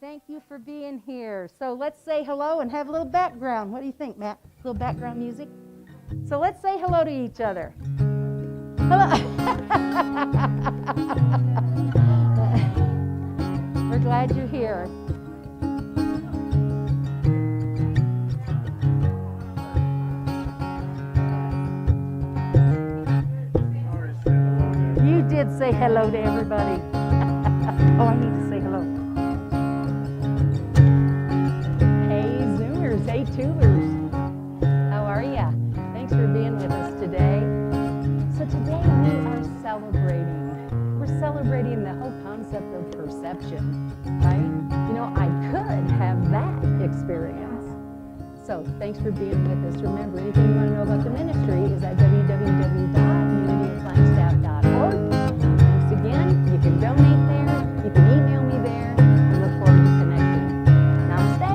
Thank you for being here. So let's say hello and have a little background. What do you think, Matt? A little background music? So let's say hello to each other. Hello. We're glad you're here. You did say hello to everybody. Oh, I need to say hello. Hey, Zoomers. Hey, Tubers. How are ya? Thanks for being with us today. So today we are celebrating. We're celebrating the whole concept of perception, right? You know, I could have that experience. So thanks for being with us. Remember, anything you want to know about the ministry is at www.unityoflagstaff.org. Thanks again. You can donate there. You can email me there. I look forward to connecting. Namaste.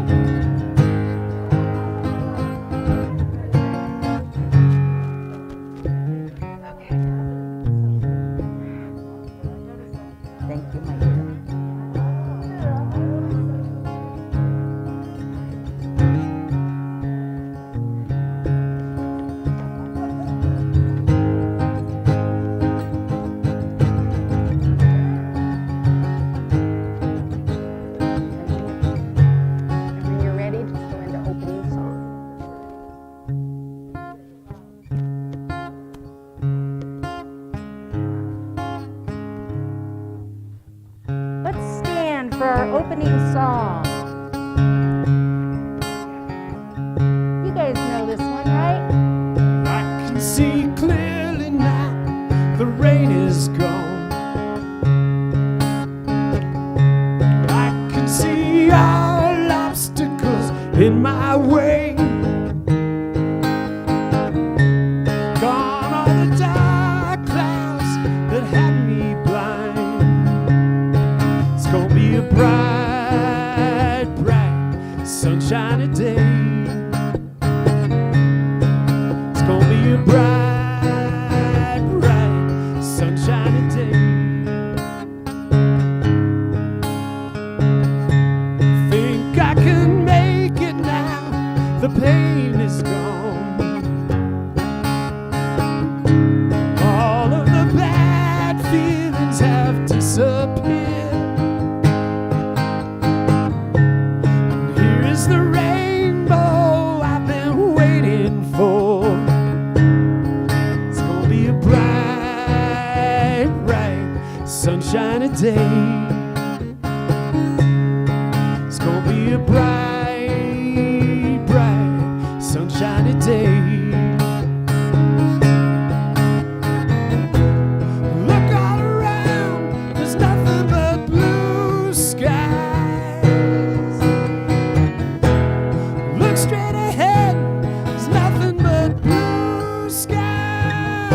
Okay. Thank you, my dear. Opening song. You guys know this one, right? I can see clearly now, the rain is gone. I can see all obstacles in my way. Gone all the dark clouds that had me blind. It's gonna be a bright, bright, sunshiny day. It's gonna be a bright, bright, sunshiny day. Think I can make it now, the pain is gone. All of the bad feelings have disappeared. The rainbow I've been waiting for. It's gonna be a bright, bright, sunshiny day. It's gonna be a bright, bright, sunshiny day. Look all around, there's nothing but blue sky. Straight ahead, there's nothing but blue sky.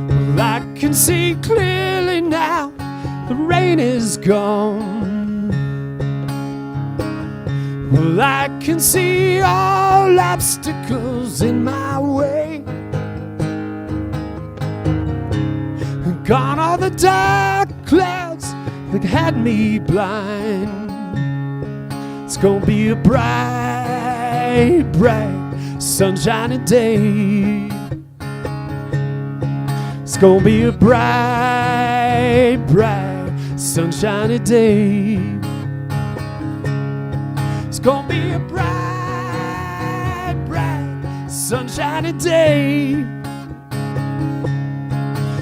Well, I can see clearly now, the rain is gone. Well, I can see all obstacles in my way. Gone all the dark clouds that had me blind. It's gonna be a bright, bright, sunshiny day. It's gonna be a bright, bright, sunshiny day. It's gonna be a bright, bright, sunshiny day.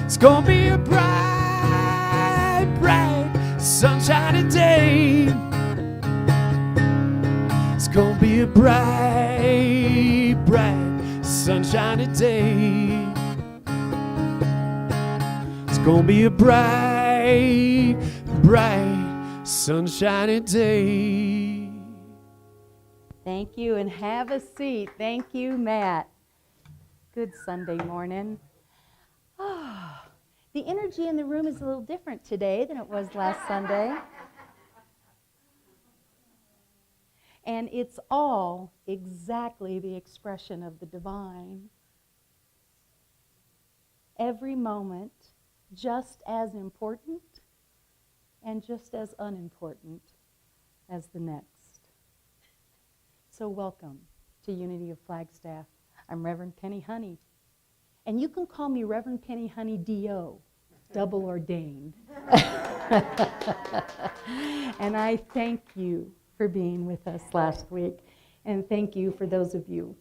It's gonna be a bright, bright, sunshiny day. It's gonna be a bright, bright, sunshiny day. It's gonna be a bright, bright, sunshiny day. Thank you, and have a seat. Thank you, Matt. Good Sunday morning. The energy in the room is a little different today than it was last Sunday. And it's all exactly the expression of the divine. Every moment just as important and just as unimportant as the next. So welcome to Unity of Flagstaff. I'm Rev Penni Honey. And you can call me Rev Penni Honey D.O., double ordained. And I thank you for being with us last week. And thank you for those of you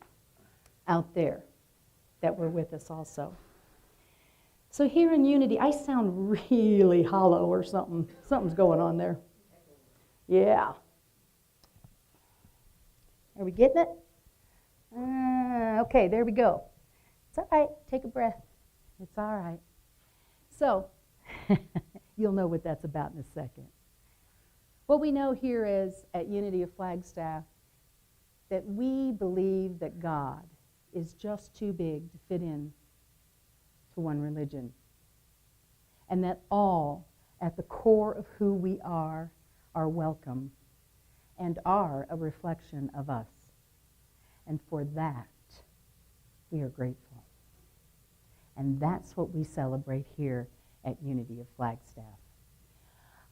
out there that were with us also. So here in Unity, I sound really hollow or something. Something's going on there. Yeah. Are we getting it? Okay, there we go. It's all right. Take a breath. It's all right. So, you'll know what that's about in a second. What we know here is, at Unity of Flagstaff, that we believe that God is just too big to fit in to one religion. And that all, at the core of who we are welcome and are a reflection of us. And for that, we are grateful. And that's what we celebrate here at Unity of Flagstaff.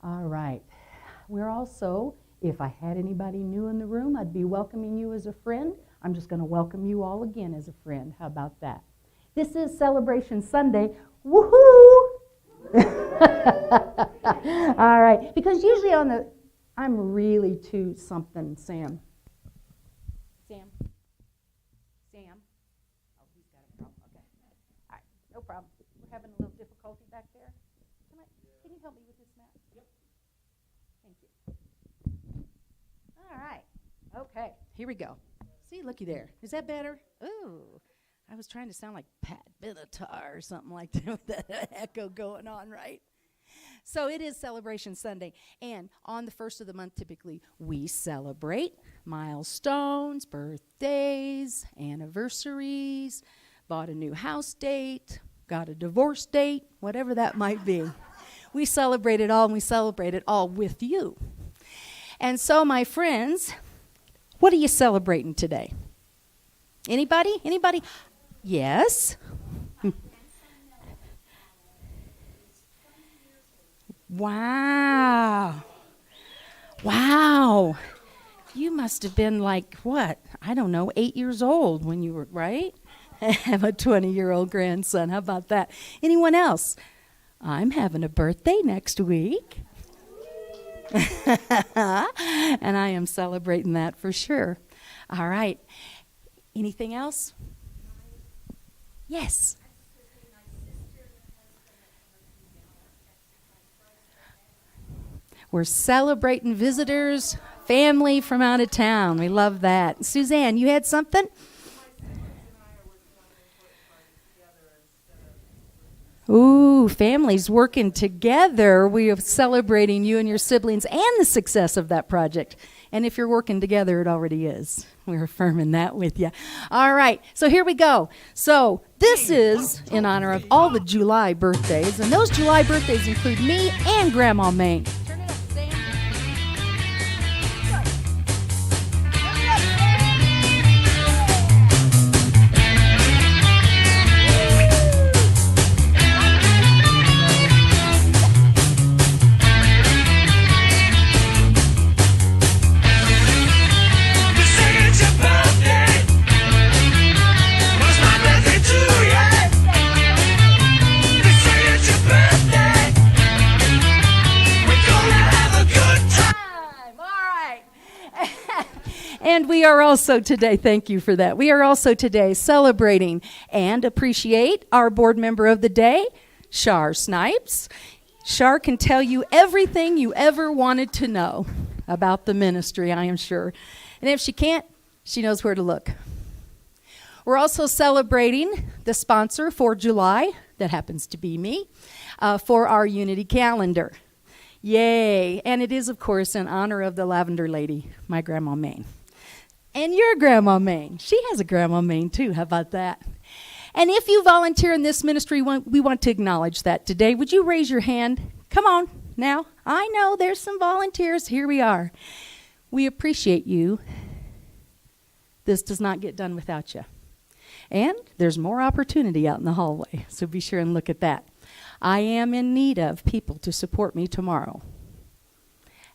All right. We're also, if I had anybody new in the room, I'd be welcoming you as a friend. I'm just going to welcome you all again as a friend. How about that? This is Celebration Sunday. Woohoo! All right. Because usually I'm really too something, Sam. Sam? Oh, he's got a problem. Okay. All right. No problem. We're having a little difficulty back there. Can you help me with this, Matt? Yep. Thank you. All right. Okay. Here we go. See, looky there. Is that better? Ooh. I was trying to sound like Pat Benatar or something like that with that echo going on, right? So it is Celebration Sunday, and on the first of the month, typically, we celebrate milestones, birthdays, anniversaries, bought a new house date, got a divorce date, whatever that might be. We celebrate it all, and we celebrate it all with you. And so, my friends, what are you celebrating today? Anybody? Anybody? Yes? Wow. Wow. You must have been like, what? I don't know, 8 years old when you were, right? I have a 20-year-old grandson. How about that? Anyone else? I'm having a birthday next week. And I am celebrating that for sure. All right. Anything else? Yes. We're celebrating visitors, family from out of town. We love that. Suzanne, you had something? Ooh, families working together. We are celebrating you and your siblings and the success of that project. And if you're working together, it already is. We're affirming that with you. All right, so here we go. So this is in honor of all the July birthdays. And those July birthdays include me and Grandma Maine. Turn it up, Sam. And we are also today, thank you for that, we are also today celebrating and appreciate our board member of the day, Shar Snipes. Shar can tell you everything you ever wanted to know about the ministry, I am sure. And if she can't, she knows where to look. We're also celebrating the sponsor for July, that happens to be me, for our Unity calendar. Yay! And it is, of course, in honor of the Lavender Lady, my Grandma Maine. And your Grandma Maine. She has a Grandma Maine, too. How about that? And if you volunteer in this ministry, we want to acknowledge that today. Would you raise your hand? Come on now. I know there's some volunteers. Here we are. We appreciate you. This does not get done without you. And there's more opportunity out in the hallway, so be sure and look at that. I am in need of people to support me tomorrow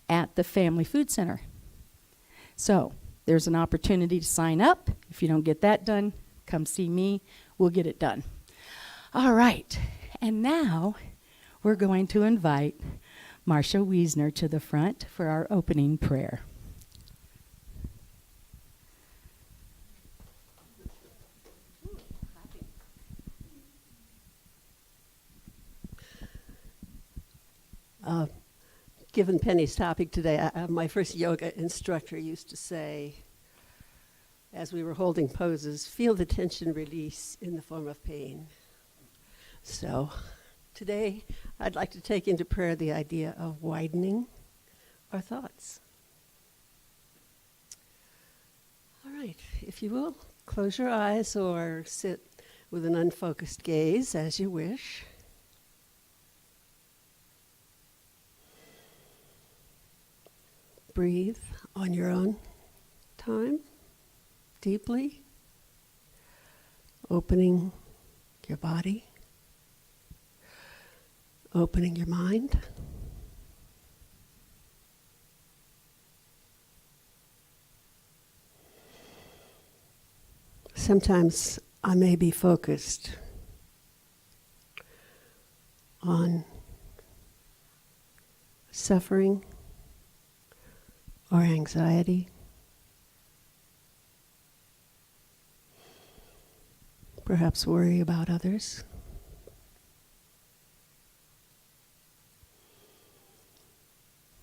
at the Family Food Center. So there's an opportunity to sign up. If you don't get that done, come see me. We'll get it done. All right. And now we're going to invite Marcia Wiesner to the front for our opening prayer. Given Penni's topic today, my first yoga instructor used to say, as we were holding poses, feel the tension release in the form of pain. So today, I'd like to take into prayer the idea of widening our thoughts. All right, if you will, close your eyes or sit with an unfocused gaze as you wish. Breathe on your own time, deeply, opening your body, opening your mind. Sometimes I may be focused on suffering or anxiety, perhaps worry about others.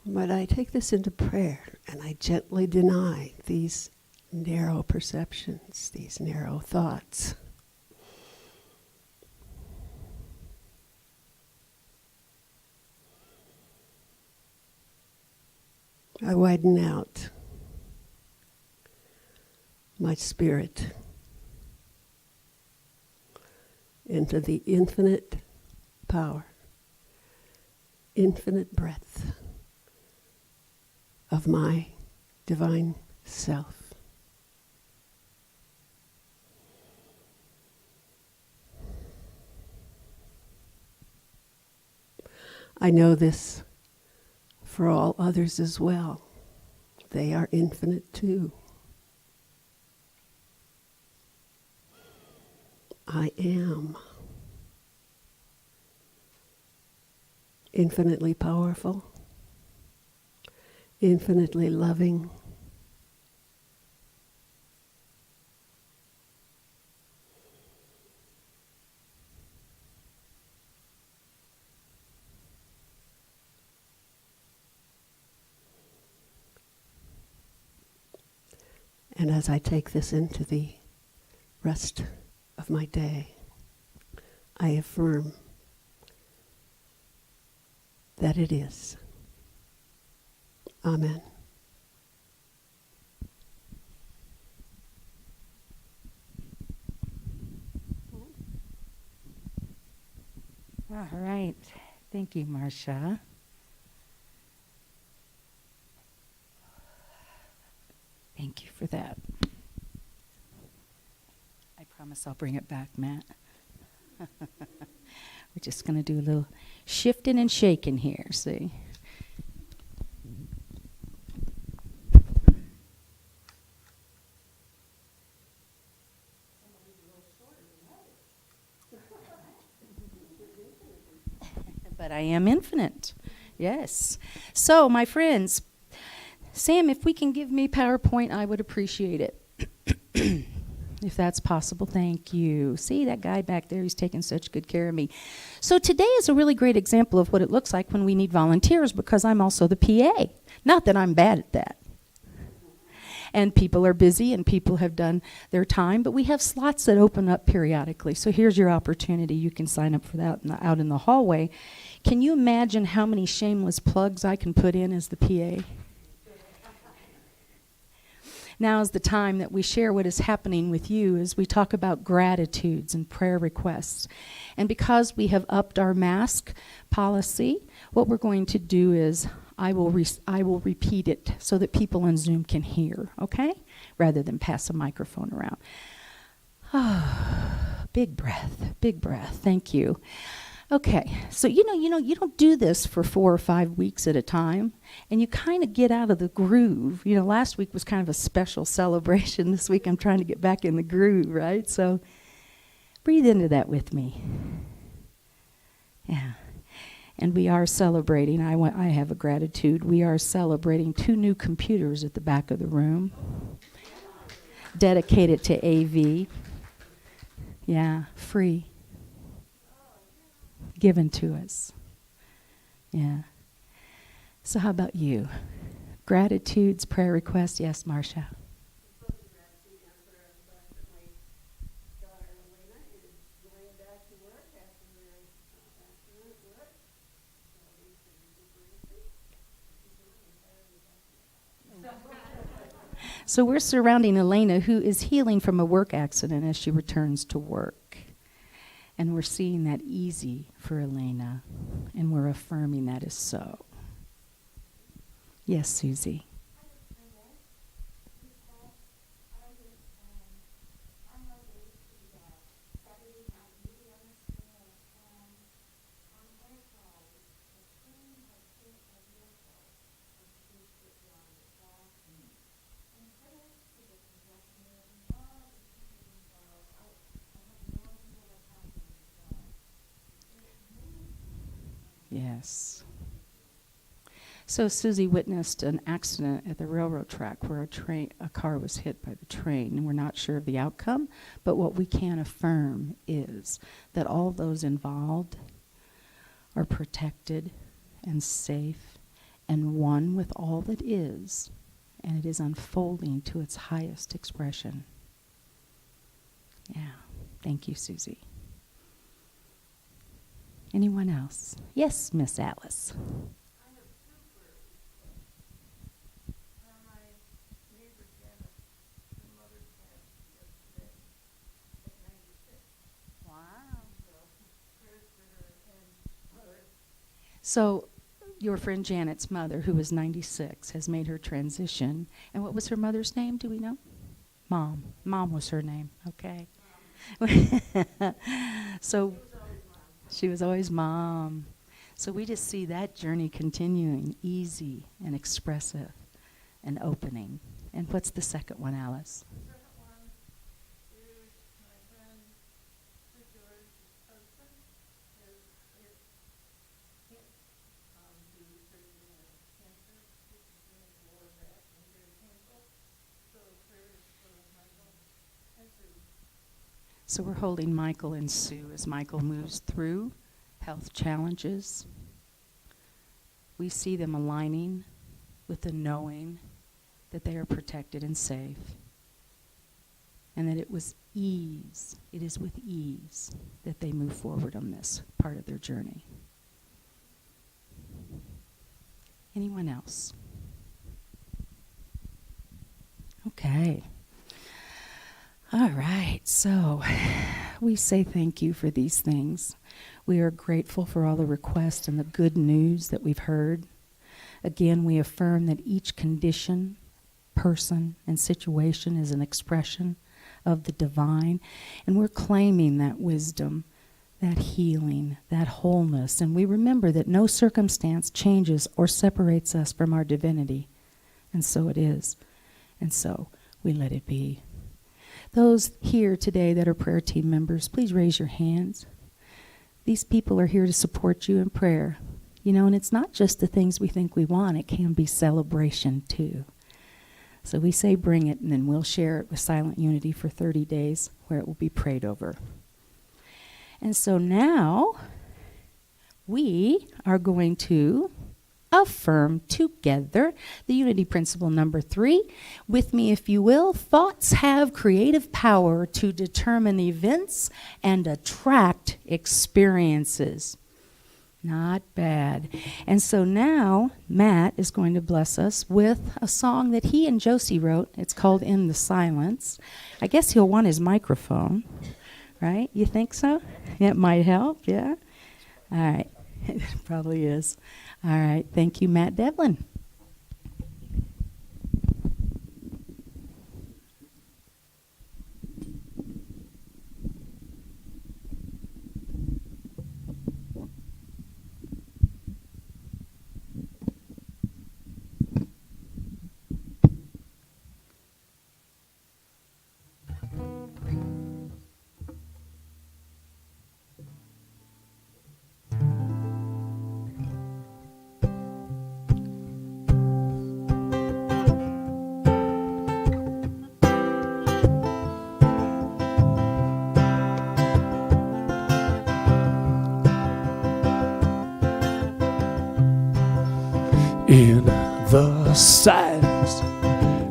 But I take this into prayer and I gently deny these narrow perceptions, these narrow thoughts. I widen out my spirit into the infinite power, infinite breadth of my divine self. I know this for all others as well. They are infinite too. I am infinitely powerful, infinitely loving, and as I take this into the rest of my day, I affirm that it is. Amen. All right. Thank you, Marcia. Thank you for that. I promise I'll bring it back, Matt. We're just going to do a little shifting and shaking here, see? But I am infinite. Yes. So, my friends, Sam, if we can give me PowerPoint, I would appreciate it. If that's possible, thank you. See that guy back there? He's taking such good care of me. So today is a really great example of what it looks like when we need volunteers, because I'm also the PA. Not that I'm bad at that. And people are busy and people have done their time, but we have slots that open up periodically. So here's your opportunity. You can sign up for that out in the hallway. Can you imagine how many shameless plugs I can put in as the PA? Now is the time that we share what is happening with you as we talk about gratitudes and prayer requests. And because we have upped our mask policy, what we're going to do is I will repeat it so that people on Zoom can hear, okay? Rather than pass a microphone around. Big breath, big breath. Thank you. Okay, so you don't do this for 4 or 5 weeks at a time, and you kind of get out of the groove. Last week was kind of a special celebration. This week I'm trying to get back in the groove, right? So breathe into that with me. Yeah. And we are celebrating. I have a gratitude. We are celebrating 2 new computers at the back of the room, dedicated to AV. Yeah, free. Given to us. Yeah. So how about you? Gratitudes, prayer requests? Yes, Marcia. So we're surrounding Elena, who is healing from a work accident as she returns to work. And we're seeing that easy for Elena, and we're affirming that is so. Yes, Susie. Yes. So Susie witnessed an accident at the railroad track where a car was hit by the train, and we're not sure of the outcome, but what we can affirm is that all those involved are protected and safe and one with all that is, and it is unfolding to its highest expression. Yeah. Thank you, Susie. Anyone else? Yes, Miss Alice. Wow. So your friend Janet's mother, who is 96, has made her transition. And what was her mother's name? Do we know? Mom. Mom was her name. Okay. So she was always Mom. So we just see that journey continuing, easy and expressive and opening. And what's the second one, Alice? The second one is my friend George's husband has hit due to cancer, which is in his lower back and very painful. So prayers for Michael and Sue. So we're holding Michael and Sue as Michael moves through health challenges. We see them aligning with the knowing that they are protected and safe, and that it is with ease that they move forward on this part of their journey. Anyone else? Okay. All right, so we say thank you for these things. We are grateful for all the requests and the good news that we've heard. Again, we affirm that each condition, person, and situation is an expression of the divine, and we're claiming that wisdom, that healing, that wholeness, and we remember that no circumstance changes or separates us from our divinity, and so it is, and so we let it be. Those here today that are prayer team members, please raise your hands. These people are here to support you in prayer. And it's not just the things we think we want. It can be celebration too. So we say bring it, and then we'll share it with Silent Unity for 30 days where it will be prayed over. And so now we are going to affirm together the unity principle number 3. With me, if you will. Thoughts have creative power to determine events and attract experiences. Not bad. And so now Matt is going to bless us with a song that he and Josie wrote. It's called In the Silence. I guess he'll want his microphone, right? You think so? It might help, yeah? All right. It probably is. All right. Thank you, Matt Devlin. In the silence,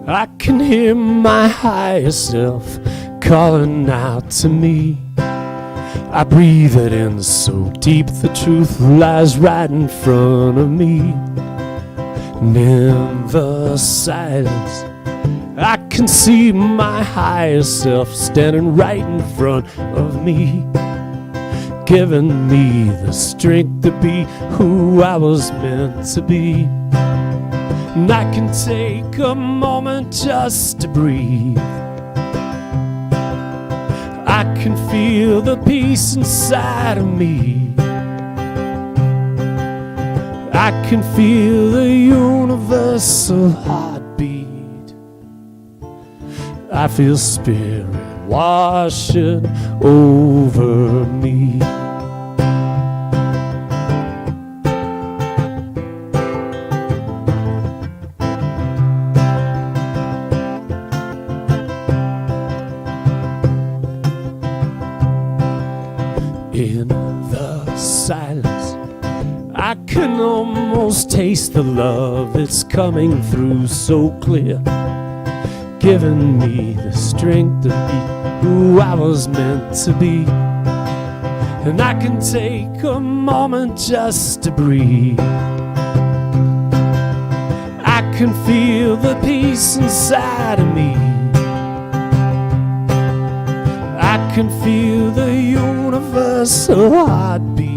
I can hear my higher self calling out to me. I breathe it in so deep, the truth lies right in front of me. And in the silence, I can see my higher self standing right in front of me, giving me the strength to be who I was meant to be. And I can take a moment just to breathe. I can feel the peace inside of me. I can feel the universal heartbeat. I feel spirit washing over me. In the silence, I can almost taste the love that's coming through so clear, giving me the strength to be who I was meant to be. And I can take a moment just to breathe. I can feel the peace inside of me. I can feel the universal heartbeat.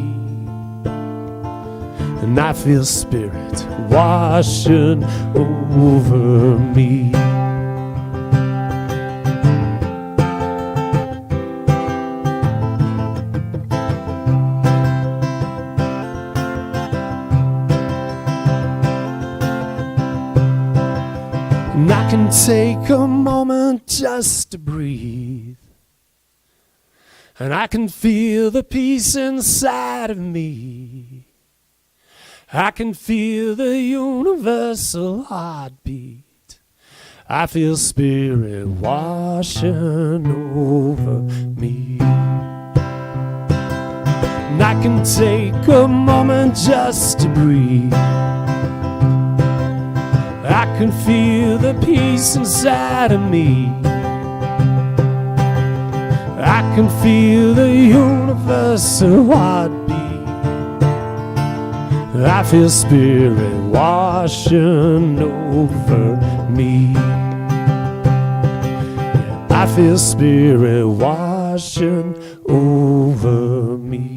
And I feel spirit washing over me. And I can take a moment just to breathe. And I can feel the peace inside of me. I can feel the universal heartbeat. I feel spirit washing over me. And I can take a moment just to breathe. I can feel the peace inside of me. I can feel the universal heartbeat. I feel spirit washing over me. I feel spirit washing over me.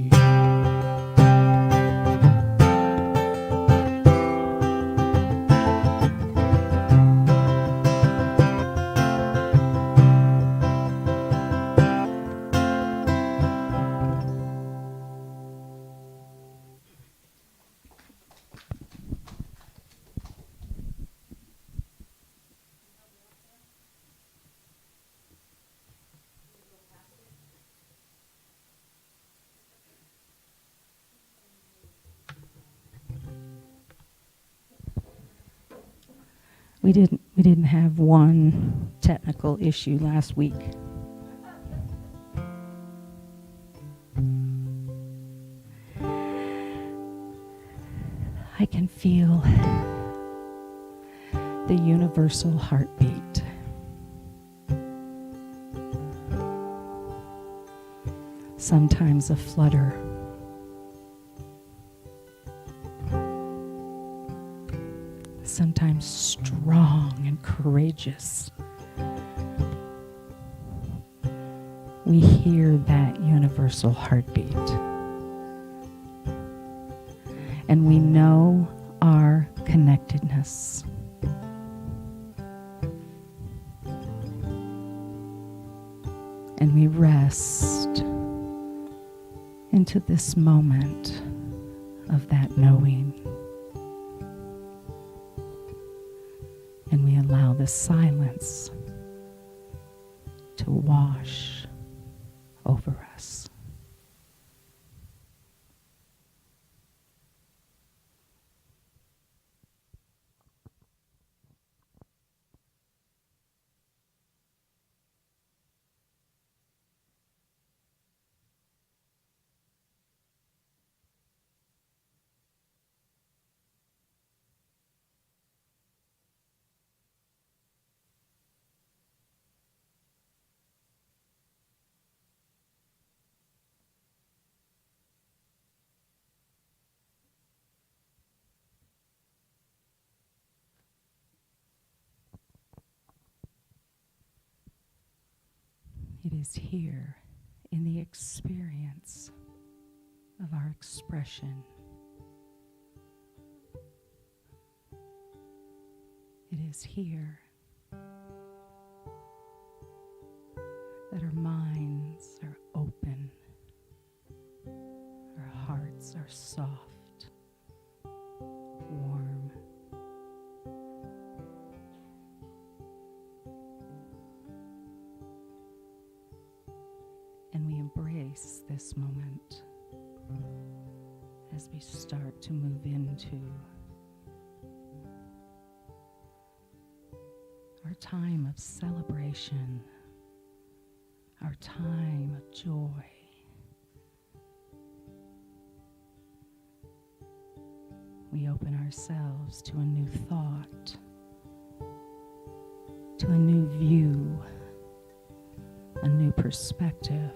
We didn't have one technical issue last week. I can feel the universal heartbeat. Sometimes a flutter. sometimes strong and courageous. We hear that universal heartbeat. And we know our connectedness. And we rest into this moment of that knowing. And we allow the silence to wash over us. It is here in the experience of our expression. It is here that our minds are open, our hearts are soft, warm. And we embrace this moment as we start to move into our time of celebration, our time of joy. We open ourselves to a new thought, to a new view, a new perspective.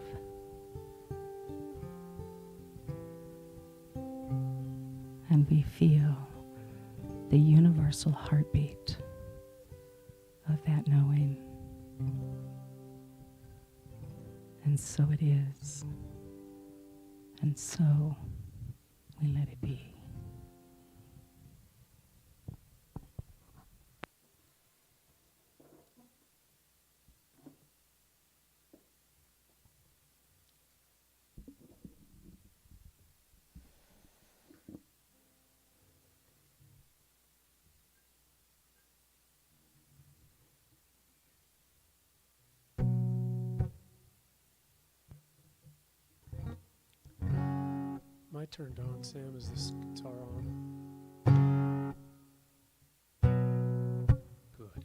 And we feel the universal heartbeat of that knowing. And so it is. And so we let it be. My turned on, Sam. Is this guitar on? Good.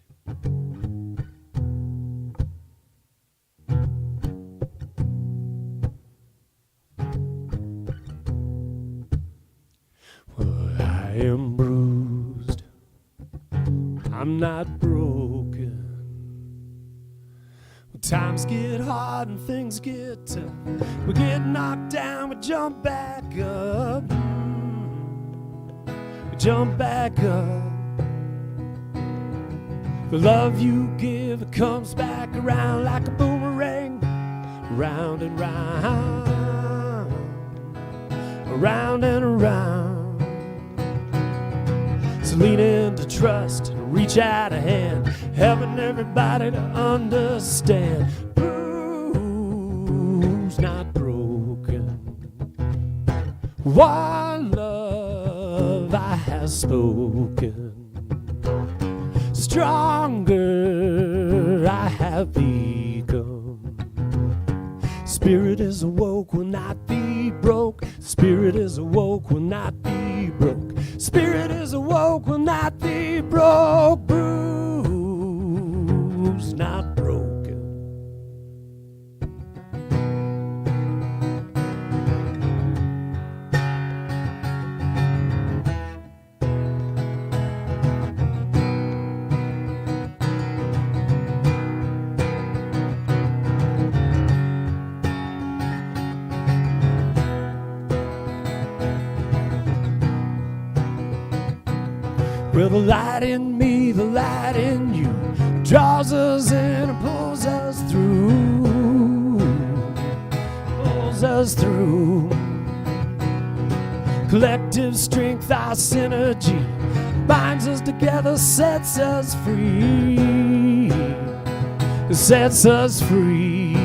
Well, I am bruised. I'm not broken. When times get hard and things get tough, we get knocked down, we jump back up. We jump back up. The love you give, it comes back around like a boomerang, round and round, around and around. So lean into trust, reach out a hand, helping everybody to understand. Bruised, not broken. One love I have spoken. Stronger I have become. Spirit is awoke, will not be broke. Spirit is awoke, will not be broke. Spirit is awoke, will not be broke. Bruised, not broken. Well, the light in me, the light in you draws us in and pulls us through. Pulls us through. Collective strength, our synergy binds us together, sets us free. Sets us free.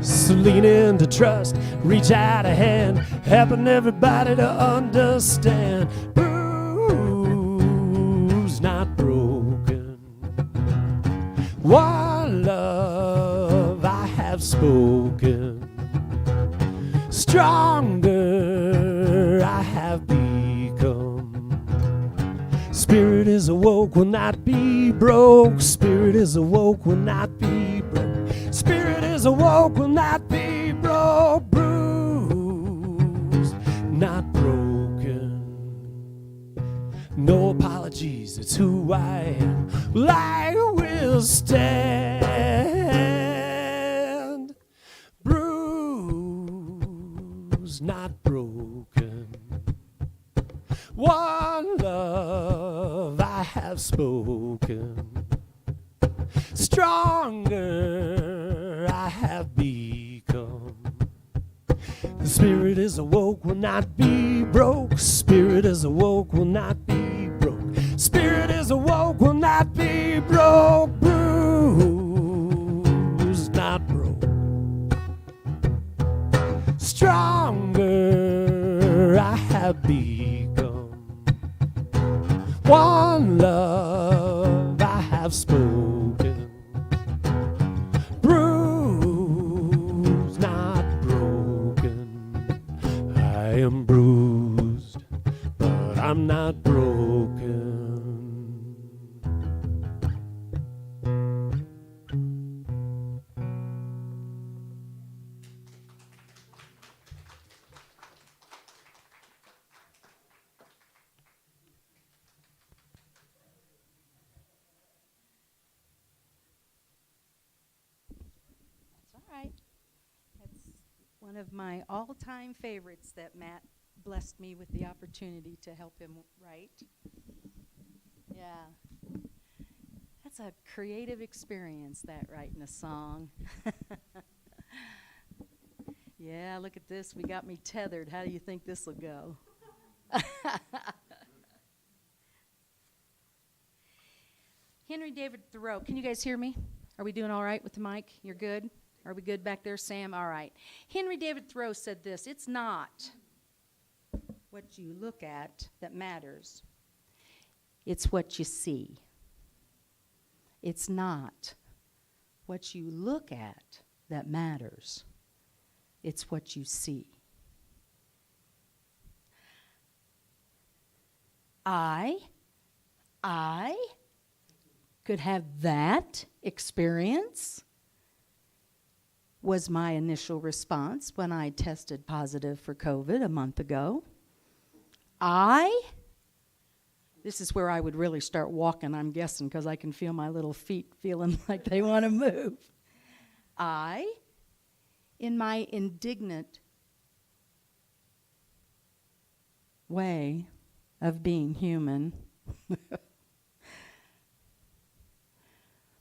So lean in to trust, reach out a hand, helping everybody to understand. Bruised, not broken. One love I have spoken. Stronger I have become. Spirit is awoke, will not be broke. Spirit is awoke, will not be broke. Spirit is awoke, will not be broke. Bruised, not broken. No apologies, it's who I am. Well, I will stand. Bruised, not broken. One love I have spoken. Stronger I have become. The spirit is awoke, will not be broke. Spirit is awoke, will not be broke. Spirit is awoke, will not be broke. Bruised, not broke. Stronger I have become. One love I have spoken. Bruised, not broken. I am bruised, but I'm not broken. All right. That's one of my all-time favorites that Matt blessed me with the opportunity to help him write. Yeah. That's a creative experience, that writing a song. Yeah, look at this. We got me tethered. How do you think this will go? Henry David Thoreau. Can you guys hear me? Are we doing all right with the mic? You're good? Are we good back there, Sam? All right. Henry David Thoreau said this: it's not what you look at that matters. It's what you see. It's not what you look at that matters. It's what you see. I could have that experience, was my initial response when I tested positive for COVID a month ago. This is where I would really start walking, I'm guessing, because I can feel my little feet feeling like they want to move. In my indignant way of being human,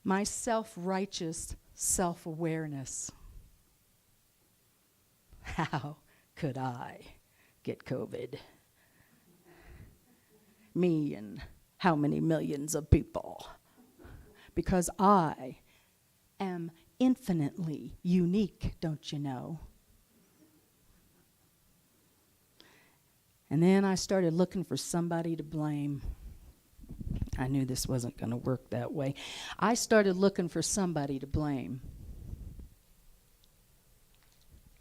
my self-righteous self-awareness. How could I get COVID? Me and how many millions of people? Because I am infinitely unique, don't you know? And then I started looking for somebody to blame. I knew this wasn't going to work that way. I started looking for somebody to blame.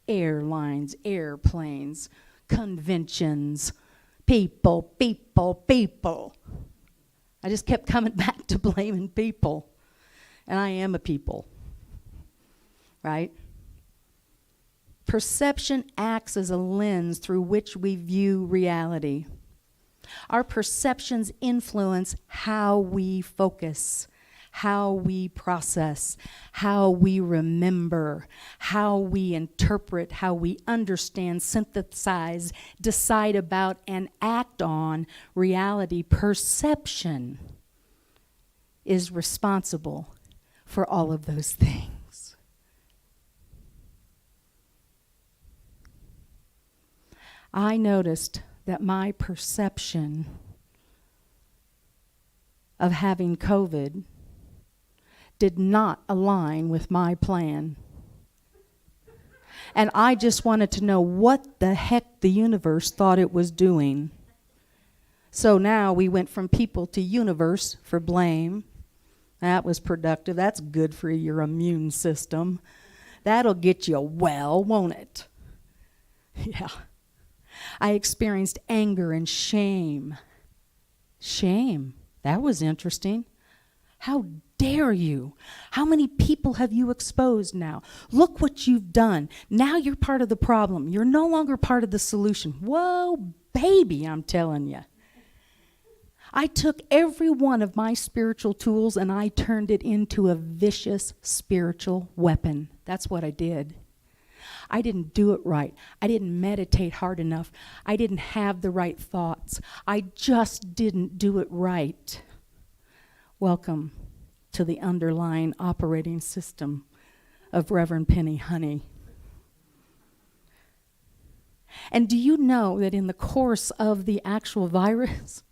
Airlines, airplanes, conventions, people. I just kept coming back to blaming people. And I am a people, right? Perception acts as a lens through which we view reality. Our perceptions influence how we focus, how we process, how we remember, how we interpret, how we understand, synthesize, decide about, and act on reality. Perception is responsible for all of those things. I noticed that my perception of having COVID did not align with my plan. And I just wanted to know what the heck the universe thought it was doing. So now we went from people to universe for blame. That was productive. That's good for your immune system. That'll get you well, won't it? Yeah. I experienced anger and shame. Shame. That was interesting. How dare you? How many people have you exposed now? Look what you've done. Now you're part of the problem. You're no longer part of the solution. Whoa, baby, I'm telling you. I took every one of my spiritual tools and I turned it into a vicious spiritual weapon. That's what I did. I didn't do it right. I didn't meditate hard enough. I didn't have the right thoughts. I just didn't do it right. Welcome to the underlying operating system of Rev Penni Honey. And do you know that in the course of the actual virus,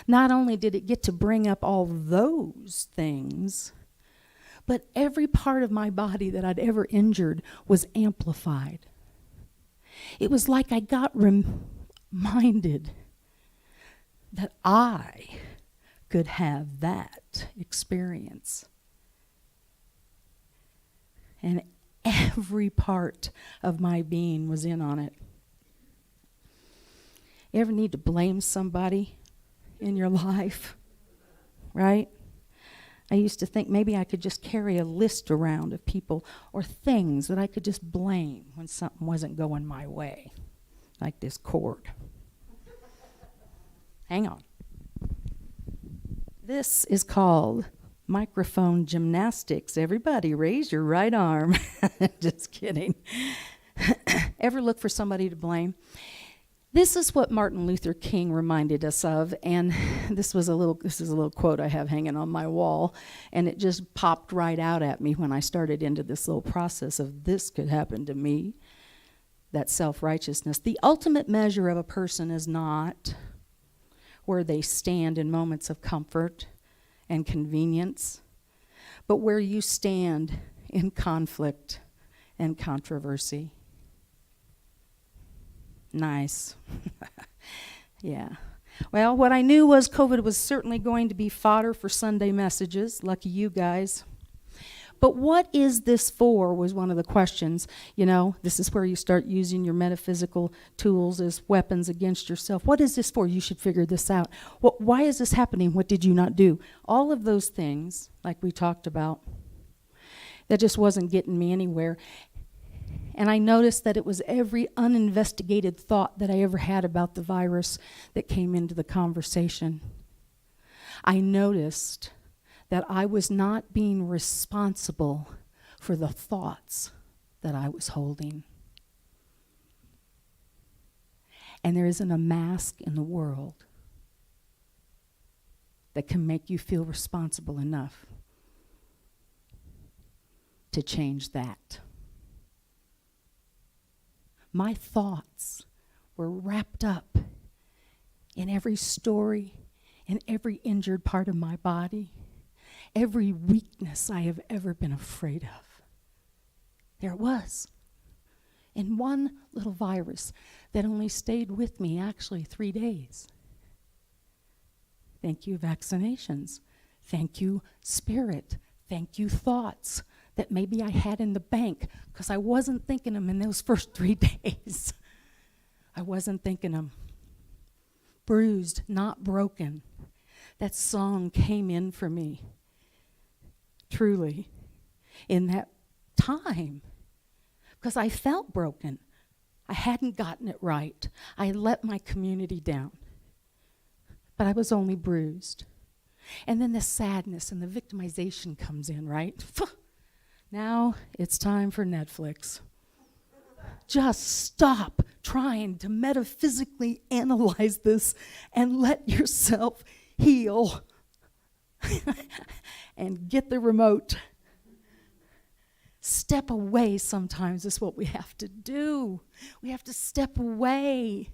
not only did it get to bring up all those things, but every part of my body that I'd ever injured was amplified. It was like I got reminded that I could have that experience. And every part of my being was in on it. You ever need to blame somebody in your life, right? I used to think maybe I could just carry a list around of people or things that I could just blame when something wasn't going my way, like this cord. Hang on. This is called microphone gymnastics. Everybody raise your right arm. Just kidding. Ever look for somebody to blame? This is what Martin Luther King reminded us of, and this is a little quote I have hanging on my wall, and it just popped right out at me when I started into this little process of this could happen to me, that self-righteousness. The ultimate measure of a person is not where they stand in moments of comfort and convenience, but where you stand in conflict and controversy. Nice. Yeah. Well, what I knew was COVID was certainly going to be fodder for Sunday messages. Lucky you guys. But what is this for was one of the questions. You know, this is where you start using your metaphysical tools as weapons against yourself. What is this for? You should figure this out. Why is this happening? What did you not do? All of those things, like we talked about, that just wasn't getting me anywhere. And I noticed that it was every uninvestigated thought that I ever had about the virus that came into the conversation. I noticed that I was not being responsible for the thoughts that I was holding. And there isn't a mask in the world that can make you feel responsible enough to change that. My thoughts were wrapped up in every story, in every injured part of my body, every weakness I have ever been afraid of. There it was, in one little virus that only stayed with me actually 3 days. Thank you, vaccinations. Thank you, spirit. Thank you, thoughts that maybe I had in the bank, because I wasn't thinking them in those first 3 days. I wasn't thinking them. Bruised, not broken. That song came in for me, truly, in that time, because I felt broken. I hadn't gotten it right. I had let my community down, but I was only bruised. And then the sadness and the victimization comes in, right? Now it's time for Netflix. Just stop trying to metaphysically analyze this and let yourself heal. And get the remote. Step away sometimes is what we have to do. We have to step away.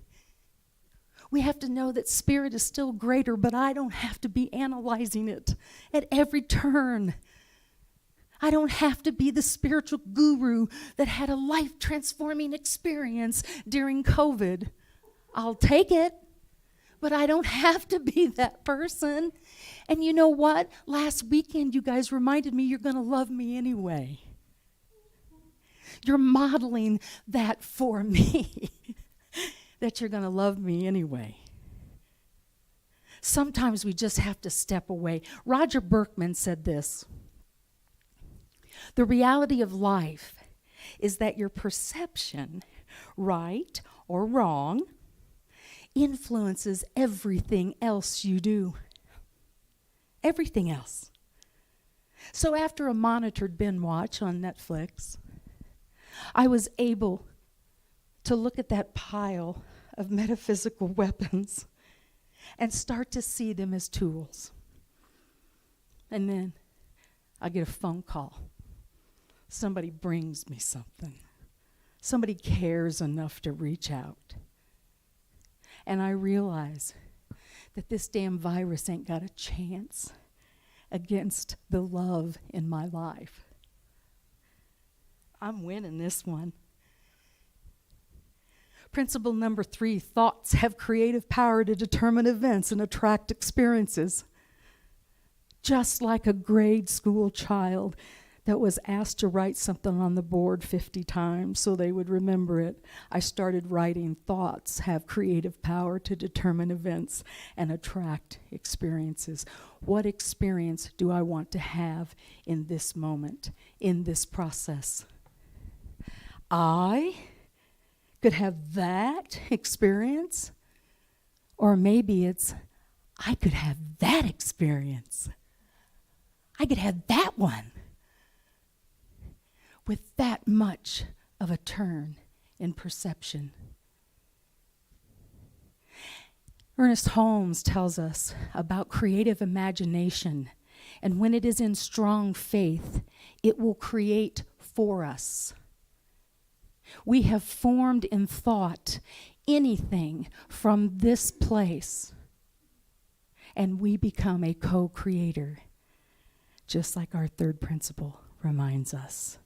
We have to know that spirit is still greater, but I don't have to be analyzing it at every turn. I don't have to be the spiritual guru that had a life-transforming experience during COVID. I'll take it, but I don't have to be that person. And you know what? Last weekend, you guys reminded me you're going to love me anyway. You're modeling that for me. That you're going to love me anyway. Sometimes we just have to step away. Roger Berkman said this: the reality of life is that your perception, right or wrong, influences everything else you do. Everything else. So after a monitored binge watch on Netflix, I was able to look at that pile of metaphysical weapons and start to see them as tools. And then I get a phone call. Somebody brings me something. Somebody cares enough to reach out. And I realize that this damn virus ain't got a chance against the love in my life. I'm winning this one. Principle number 3, thoughts have creative power to determine events and attract experiences. Just like a grade school child that was asked to write something on the board 50 times so they would remember it, I started writing thoughts have creative power to determine events and attract experiences. What experience do I want to have in this moment, in this process? I could have that experience, or maybe it's I could have that experience. I could have that one with that much of a turn in perception. Ernest Holmes tells us about creative imagination, and when it is in strong faith, it will create for us. We have formed in thought anything from this place, and we become a co-creator, just like our third principle reminds us.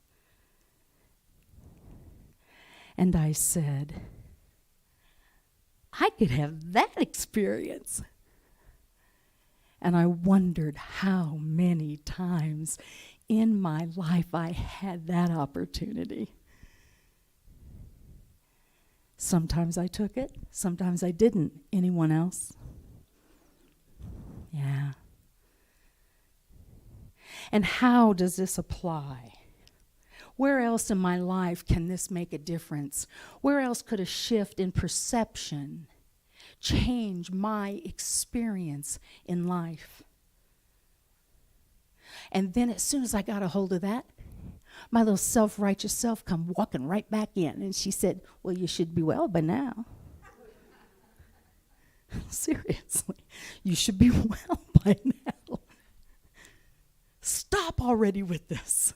And I said, I could have that experience. And I wondered how many times in my life I had that opportunity. Sometimes I took it, sometimes I didn't. Anyone else? Yeah. And how does this apply? Where else in my life can this make a difference? Where else could a shift in perception change my experience in life? And then as soon as I got a hold of that, my little self-righteous self come walking right back in. And she said, well, you should be well by now. Seriously, you should be well by now. Stop already with this.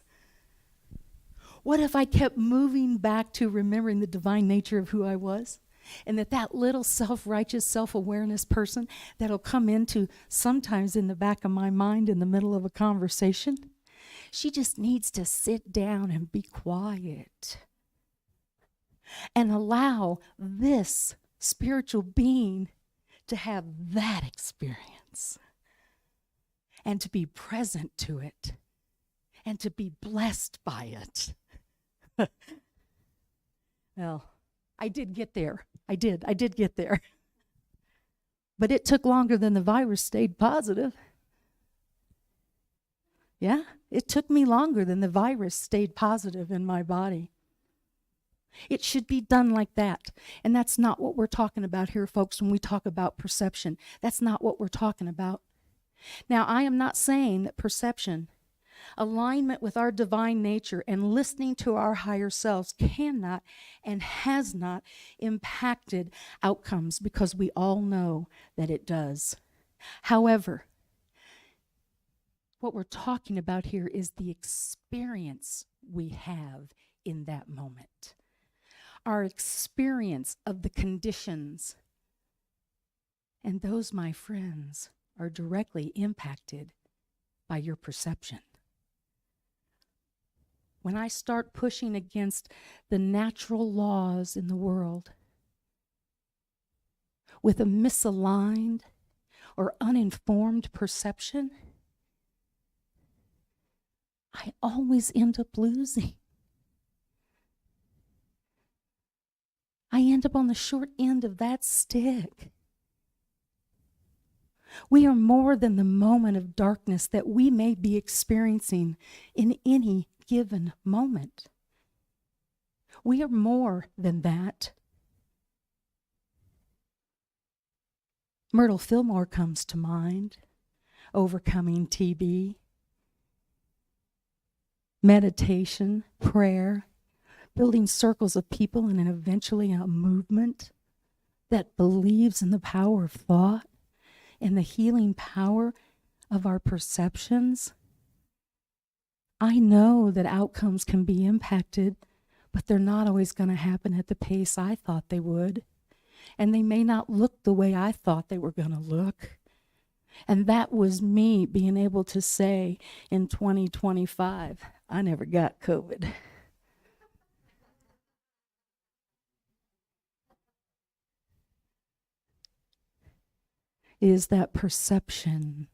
What if I kept moving back to remembering the divine nature of who I was? And that little self-righteous, self-awareness person that'll come into sometimes in the back of my mind in the middle of a conversation, she just needs to sit down and be quiet and allow this spiritual being to have that experience and to be present to it and to be blessed by it. Well, I did get there. I did get there. But it took longer than the virus stayed positive. Yeah, it took me longer than the virus stayed positive in my body. It should be done like that. And that's not what we're talking about here, folks, when we talk about perception. That's not what we're talking about. Now, I am not saying that perception, alignment with our divine nature, and listening to our higher selves cannot and has not impacted outcomes, because we all know that it does. However, what we're talking about here is the experience we have in that moment. Our experience of the conditions. And those, my friends, are directly impacted by your perception. When I start pushing against the natural laws in the world with a misaligned or uninformed perception, I always end up losing. I end up on the short end of that stick. We are more than the moment of darkness that we may be experiencing in any given moment. We are more than that. Myrtle Fillmore comes to mind, overcoming TB. Meditation, prayer, building circles of people, and then eventually a movement that believes in the power of thought and the healing power of our perceptions. I know that outcomes can be impacted, but they're not always going to happen at the pace I thought they would. And they may not look the way I thought they were going to look. And that was me being able to say in 2025, I never got COVID. It is that perception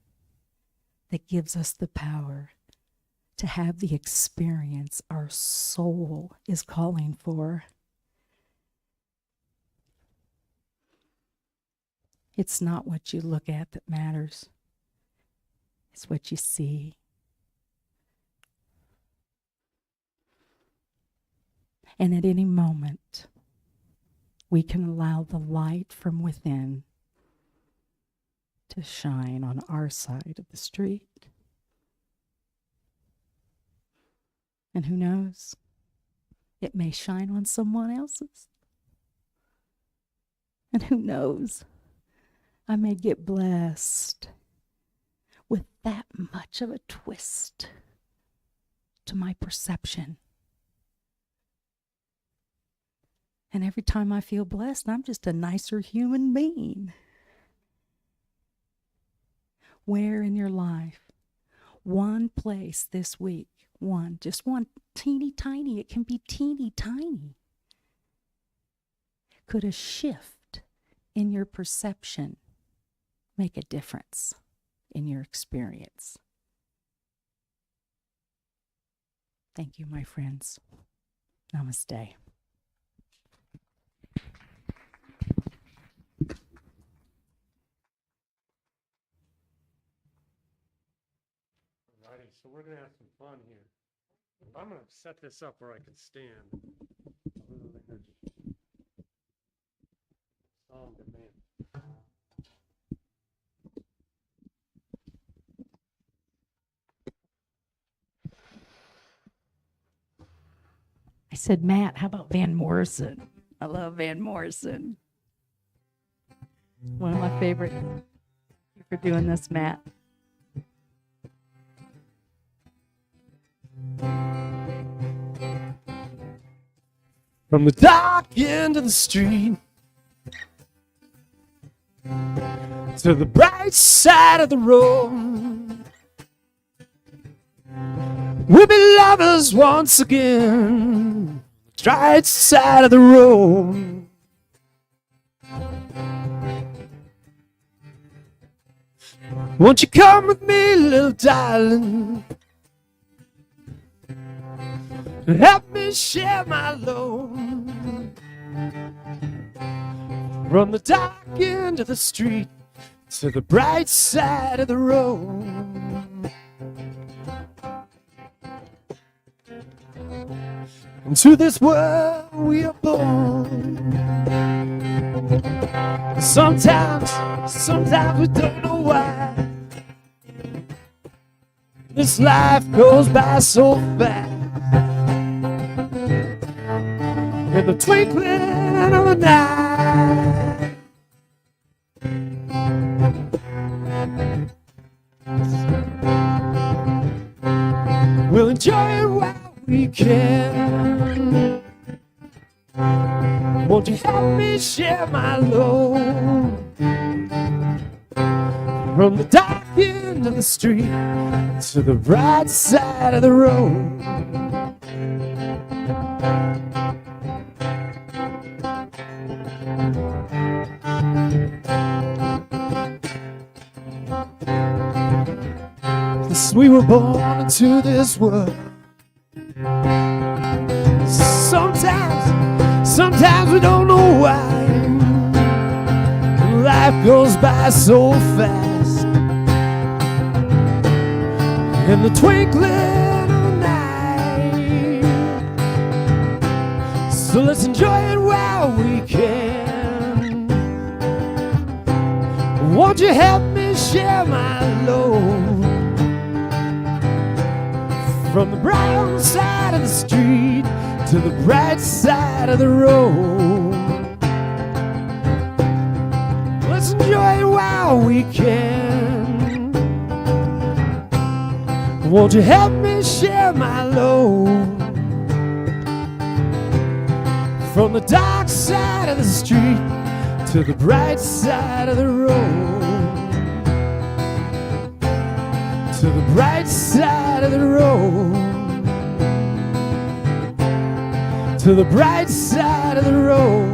that gives us the power to have the experience our soul is calling for. It's not what you look at that matters. It's what you see. And at any moment, we can allow the light from within to shine on our side of the street. And who knows? It may shine on someone else's. And who knows? I may get blessed with that much of a twist to my perception. And every time I feel blessed, I'm just a nicer human being. Where in your life, one place this week, just one teeny tiny, it can be teeny tiny, could a shift in your perception make a difference in your experience? Thank you, my friends. Namaste. Alrighty, so we're going to have some fun here. I'm going to set this up where I can stand. Song demand. I said, Matt, how about Van Morrison? I love Van Morrison. One of my favorites. Thank you for doing this, Matt. From the dark end of the street to the bright side of the road, we'll be lovers once again. The bright side of the road. Won't you come with me, little darling? Help me share my load. From the dark end of the street to the bright side of the road. Into this world we are born. Sometimes we don't know why. This life goes by so fast. In the twinkling of an eye. We'll enjoy it while we can. Won't you help me share my load? From the dark end of the street to the bright side of the road. Yes, we were born into this world. Sometimes we don't know why. Life goes by so fast. In the twinkling of an eye. So let's enjoy it while we can. Won't you help me share my load? From the brown side of the street to the bright side of the road. Let's enjoy it while we can. Won't you help me share my load? From the dark side of the street to the bright side of the road. To the bright side of the road. To the bright side of the road.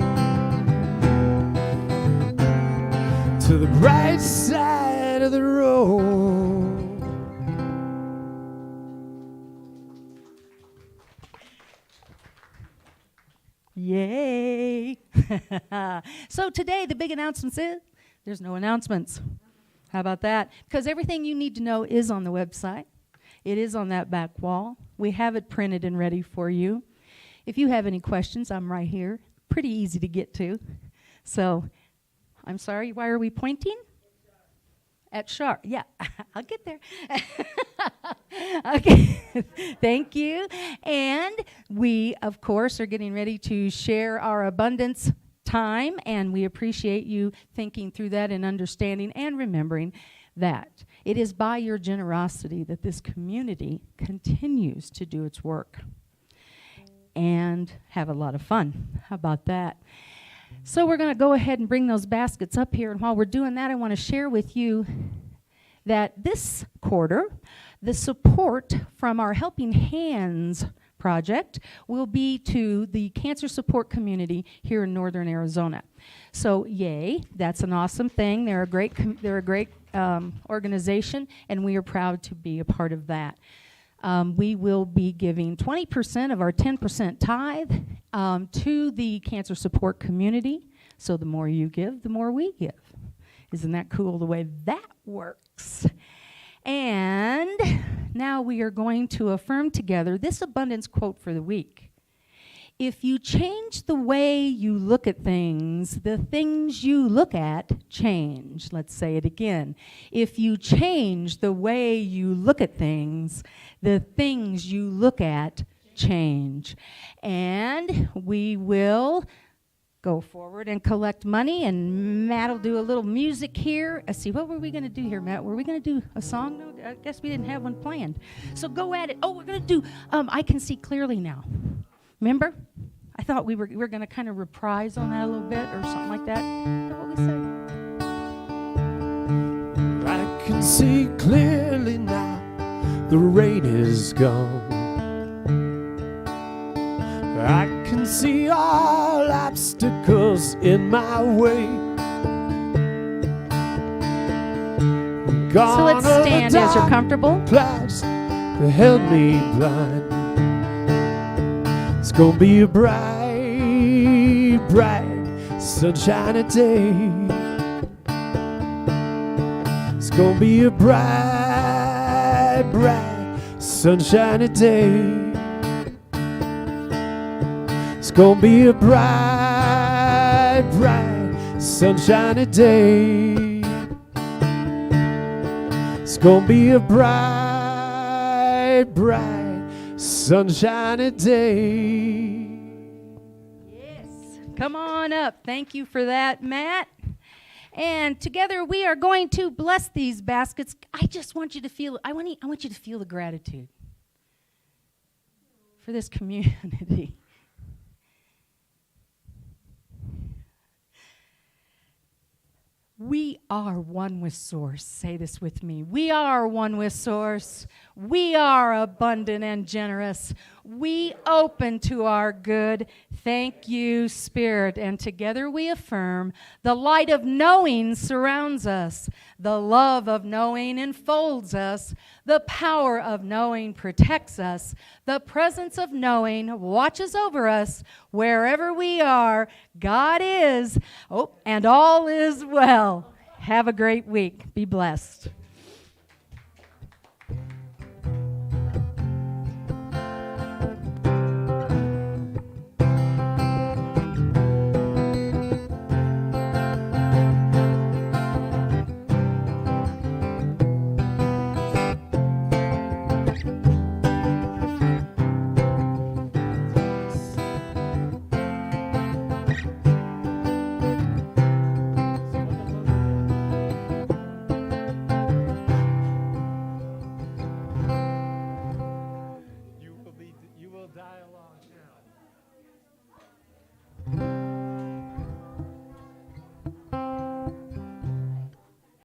To the bright side of the road. Yay! So today the big announcement is there's no announcements. How about that? Because everything you need to know is on the website. It is on that back wall. We have it printed and ready for you. If you have any questions, I'm right here. Pretty easy to get to. So, I'm sorry, why are we pointing? At Sharp. Yeah, I'll get there. Okay, thank you. And we, of course, are getting ready to share our abundance time, and we appreciate you thinking through that and understanding and remembering that it is by your generosity that this community continues to do its work and have a lot of fun. How about that? So we're going to go ahead and bring those baskets up here, and while we're doing that, I want to share with you that this quarter, the support from our Helping Hands project will be to the cancer support community here in northern Arizona. So yay, that's an awesome thing. They're a great organization, and we are proud to be a part of that. We will be giving 20% of our 10% tithe to the cancer support community. So the more you give, the more we give. Isn't that cool the way that works? And now we are going to affirm together this abundance quote for the week. If you change the way you look at things, the things you look at change. Let's say it again. If you change the way you look at things, the things you look at change. And we will go forward and collect money, and Matt will do a little music here. Let's see, what were we going to do here, Matt? Were we going to do a song? No, I guess we didn't have one planned. So go at it. Oh, we're going to do I Can See Clearly Now. Remember? I thought we were going to kind of reprise on that a little bit or something like that. Is that what we said? I can see clearly now, the rain is gone. I can see all obstacles in my way. So let's stand as you're comfortable. Clouds that held me blind. It's gonna be a bright, bright, sunshiny day. It's gonna be a bright, bright, sunshiny day. It's gonna be a bright, bright, sunshiny day. It's gonna be a bright, bright, bright, sunshiny day. Yes. Come on up. Thank you for that, Matt. And together we are going to bless these baskets. I just want you to feel, I want you to feel the gratitude for this community. We are one with Source. Say this with me. We are one with Source. We are abundant and generous. We open to our good. Thank you, Spirit. And together we affirm the light of knowing surrounds us. The love of knowing enfolds us. The power of knowing protects us. The presence of knowing watches over us. Wherever we are, God is. Oh, and all is well. Have a great week. Be blessed. You will die alone.